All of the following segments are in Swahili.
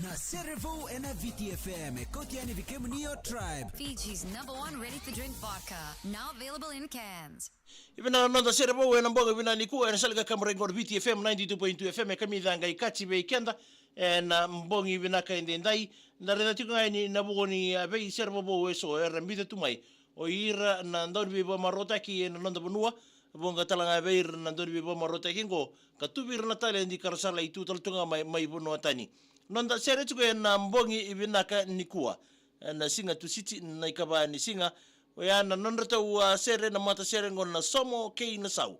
na Cerevo and VTFM Kotiani Vikemnio Tribe, Fiji's #1 ready-to-drink vodka, now available in cans. Ibina nonda Cerevo and Mboga Vina Niku and Salga Cameron VTFM 92.2 FM Kamidanga Ikachi Kenda and Mbongi Vinaka in the Ndai na Renatuka ni Naboni Bay Cerevo so Rambita Tumai o ira Nandon Vivo Marotaki and Nonda Bunua Bonga Talanga Bay Nandon Vivo Marotakingo Katubir Natale and the Karasala Tutaltunga my Bunuatani Nonda Ceretuko and Mbongi Vinaka Nikua and Singa to City Naikaba ni Singa Wayan nonrata wa sere na mata sere ngona somo kei na sau.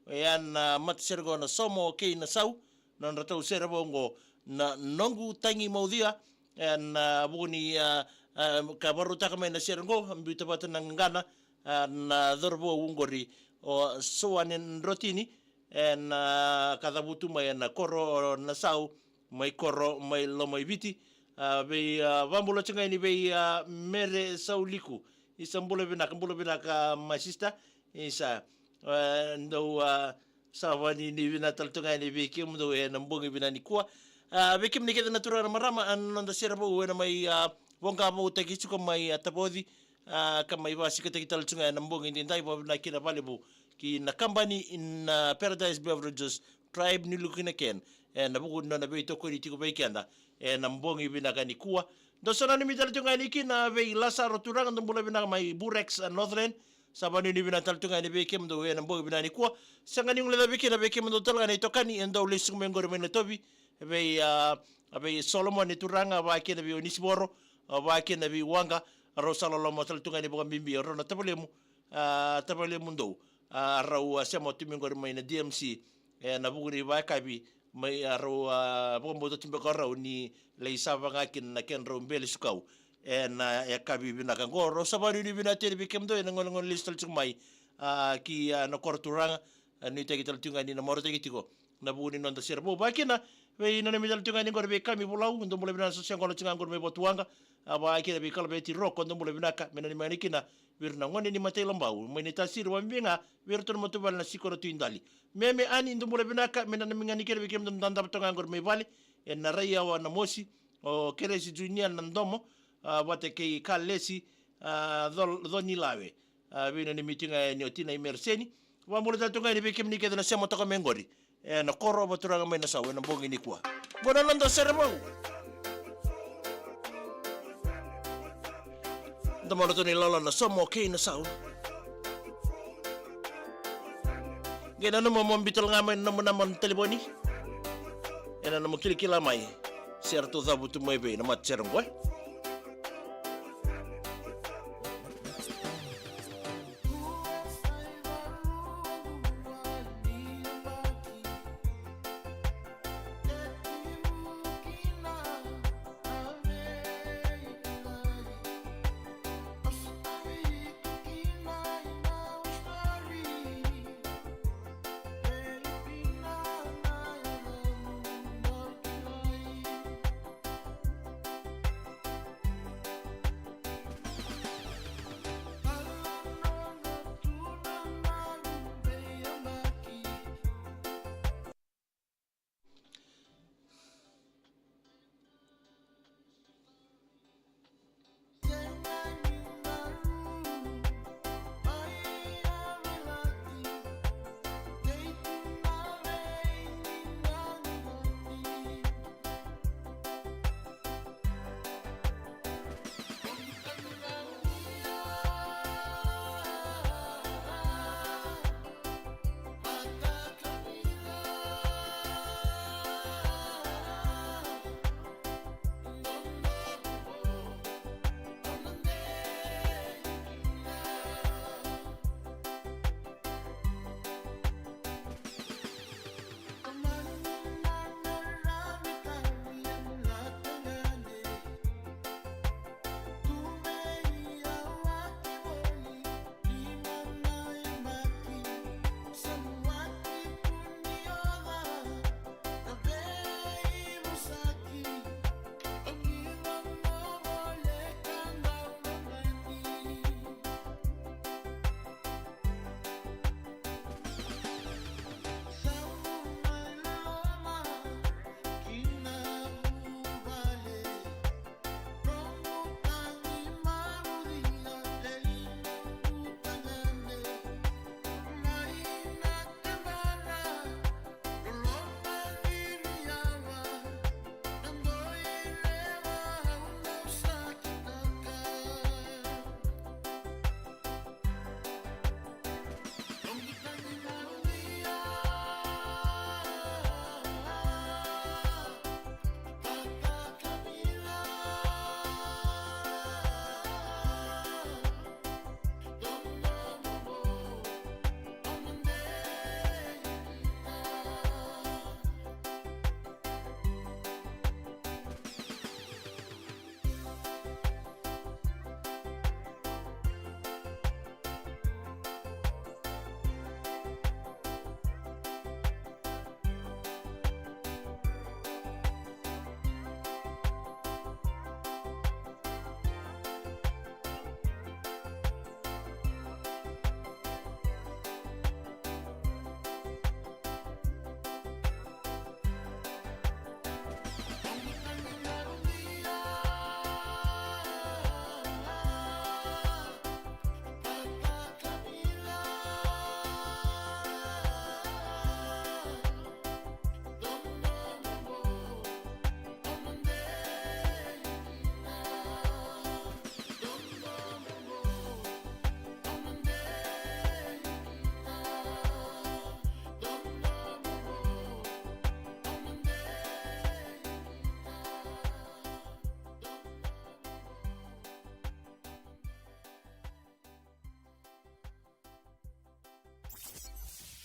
Wayan mata sere ngona somo kei na sau. Nonrata sere bongo na nongu tangi maudia na buni kabaru takame na sere ngo mbita bata ngana na dorbo ungori o soanen rotini na kadabutu mai na koro na sau mai koro mai lo mai viti be vambulo chenga ni be mere sauliku isa mbula binaka masista isa ndo savani ni bina taltunga ni biki mdo na mbongi bina ni kwa biki mnikeda natura marama anonda serabo wena mai bonga mo tekichu ko mai atapodi kama iba sikete kitaltunga na mbongi ndai bo na kina valibu ki na company in Paradise Beverages Tribe ni lukina ken na bugu na be to ko ni tiko be kenda na mbongi bina kani kwa Dosana ni mital tunga ni kina ve Lazaro turang ndo mula bina mai Burex Northern sabani ni bina tal tunga ni bekem do we nambo bina ni kwa sanga ni ngula beke na bekem do talga ni tokani endo lisung mengor mena tobi ve Solomon ni turanga ba ke na bi Onisboro ba ke na bi Wanga Rosalo lo motal tunga ni boka bimbi rona tabelemu ndo rau semo timengor mena DMC na buguri ba kabi mai aro bombo timbe korau ni leisava ngakin na ken rombele sukau na ya kabi bina kangoro sabani ni bina tele bikem do ngol listal chumai ki na korturanga ni tegital tunga ni na morte gitiko na buni nonda serbo bakina we na mital tunga ni gorbe kami bulau ndo mole bina sosya ngol tunga gorbe botuanga aba kida bi kalbe ti roko ndo mole bina ka mena ni manikina wirna ngone ni matay lambau meni tasir wambinga wirton motubal na sikoro tuindali meme ani ndo mole bina ka mena ni ngani kida bikem ndo ndanda tunga gorbe vali na raia wa na mosi o keresi junior na ndomo wate ke kalesi doni lawe bino ni mitinga ni otina imerseni wa mole tatunga ni bikem ni keda na semo to mengori na koro baturanga mena sawe na bongi ni kwa bona nando seremo ndo molo toni lolo na somo ke na sawe gena no mo bital ngama no mo telefoni ena no mo kilikila mai certo zabutu mai be na mat cerengwe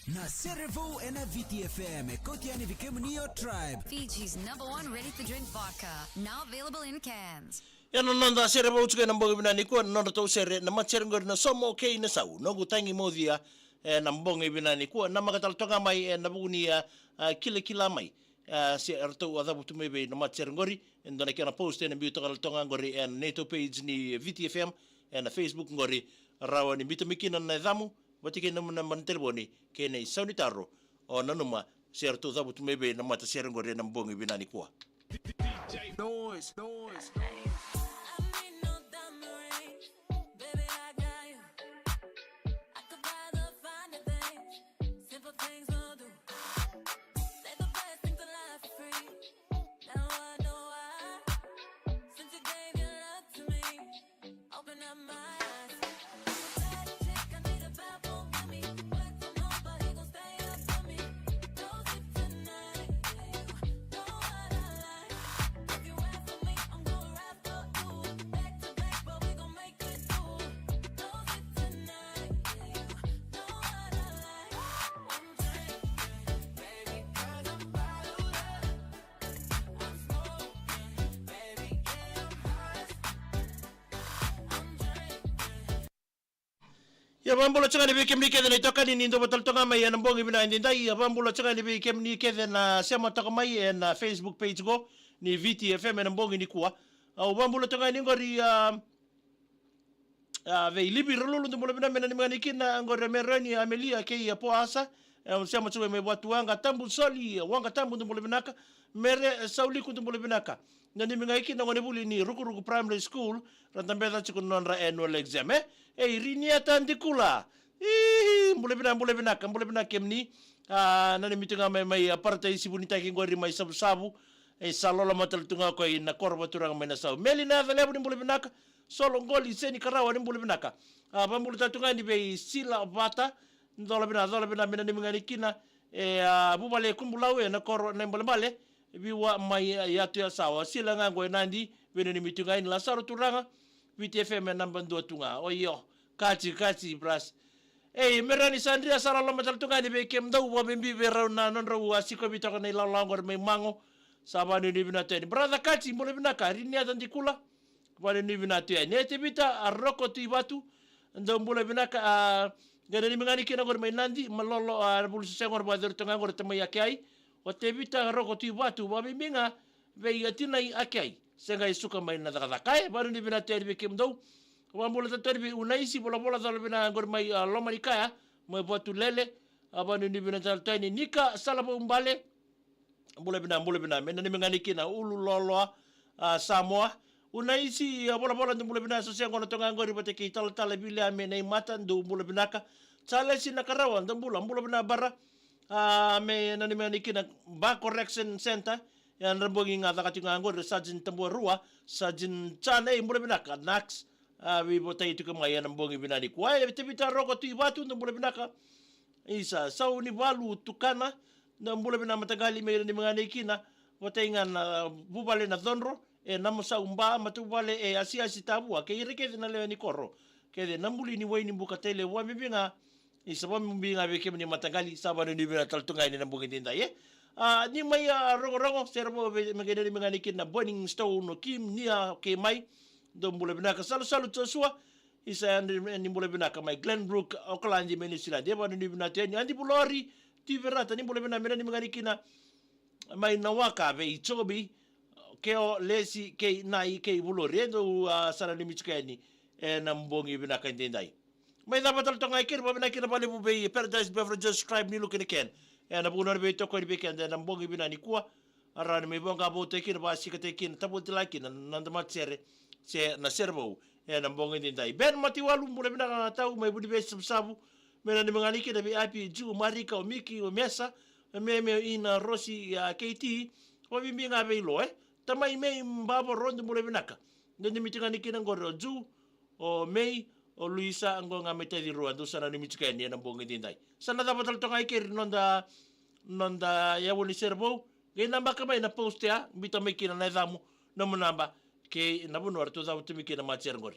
Na Servo ena VTFM kotiani vikemnio tribe. Fiji's #1 ready-to-drink vodka, now available in cans. Yana nonda Servo utuke na mbongi binani kuwa nonda tau sere na matserengori na somo kei na sau. Nongu tangi modhia na mbongi binani kuwa na makatal tonga mai na buguni kila mai. Si artau adhabu tumebe na matserengori. Ndona kia na post na biu tonga tonga ngori NATO page ni VTFM na Facebook ngori rawa ni bitu mikina na dhamu. Watike na mna telefoni kene sauni taro o nanuma ser to zabu tumebe na mata ser ngore na mbongi binani kwa noise ya bambulo changa ni bikemni kede na itoka ni ndo batal tonga mai na mbongi bina ndai ya bambulo changa ni bikemni kede na sema toka mai na Facebook page go ni VTFM na mbongi ni kuwa au bambulo tonga ni ngori ve libi rolo ndo mbolo bina mena ni mangani kina ngori merani Amelia ke ya poasa sema chuwe me watu wanga tambu soli wanga tambu ndo mbolo binaka mere sauli ku ndo mbolo binaka na ni mingaiki na ngone buli ni ruku primary school rantambeza chiku nonra annual exam rinia tandikula mbole bina kemni na ni mitunga mai aparta isi bunita ki ngori mai sabu salola matal tunga ko na korba turanga mai na sabu meli na vale mbole binaka solo ngoli seni karawa ni mbole binaka bambulu tatunga ni be sila bata ndola bina ni mingaiki na bubale kumbulawe na koro na mbole male biwa mai yatu ya sawa sila ngango nandi bene ni mitunga ni la saro turanga VTFM namba ndo tunga oyo kachi bras merani sandria sala lo matal tunga ni be kem dau wa bimbi vera na non ro asiko bitaka ni la langor me mango sabani ni binateni brother kachi mbole binaka rini atandi kula wale ni binateni nete bita arroko ti batu ndo mbole binaka ngene ni mingani kina gor me nandi malolo arbul sengor bader tunga gor temaya kai o te vita roko tu watu wabiminga vei atina i akai senga isuka mai na dakakai baru ni bina terbi kimdo wambula terbi unaisi bola dal bina ngor mai lomarikaya mai batu lele abanu ni bina tal tani nika salabo umbale mbule bina mena ni mengani kina ulu lolo Samoa unaisi bola mbule bina so sengo tonga ngori bote ki tal bile amena mata ndo mbule binaka chale sina karawan ndo mbule bina bara me nani manikina ba correction center yan rambongi nga katinga ngor sajin tamborua sajin chane mbule binaka nax we botai tu kama yan rambongi binani kwa te bita roko tu ibatu mbule binaka isa sauni balu tukana na mbule bina matagali me ni manikina botai nga bubale na donro namusa umba matubale asia sitabu ke ireke na le ni korro ke nambuli ni waini bukatele wa mbinga isaba mbinga beke ni matagali sabano ni bina taltunga ni nambungi dinda ni mai rongo serbo megede ni mengani kina burning stone no kim nia ke mai do mbule bina ka salu tosua isa ni mbule bina ka mai Glenbrook Auckland Peninsula de bano ni bina teni andi bulori tiverata ni mbule bina ni mengani kina mai nawaka be ichobi keo lesi ke nai ke bulori do sala ni michkani na mbongi bina ka ndendai may dapat tonga ikir ba binakira bali bube Paradise Beverages Tribe ni looking again na buno be to ko be ken na mbongi binani kuwa arani me bonga bo te kir ba sikate kin tabuti lakin nanda matsere se na servo na mbongi dindai ben mati walu mbule binana tau may budi be sabu mena ni mangani ke be IP ju marika o miki o mesa me ina rosi ya KT o bimbinga be lo tamai me mbabo rondo mbule binaka ndi mitingani kinangoro ju o mei o Luisa ngonga mete di ruan do sana ni michkeni na bongi dindai sana dapat tonga ikir nonda ya woni servo ge namba kamay na post ya bita mekina na damu no munamba ke nabuno arto za utumiki na macher ngori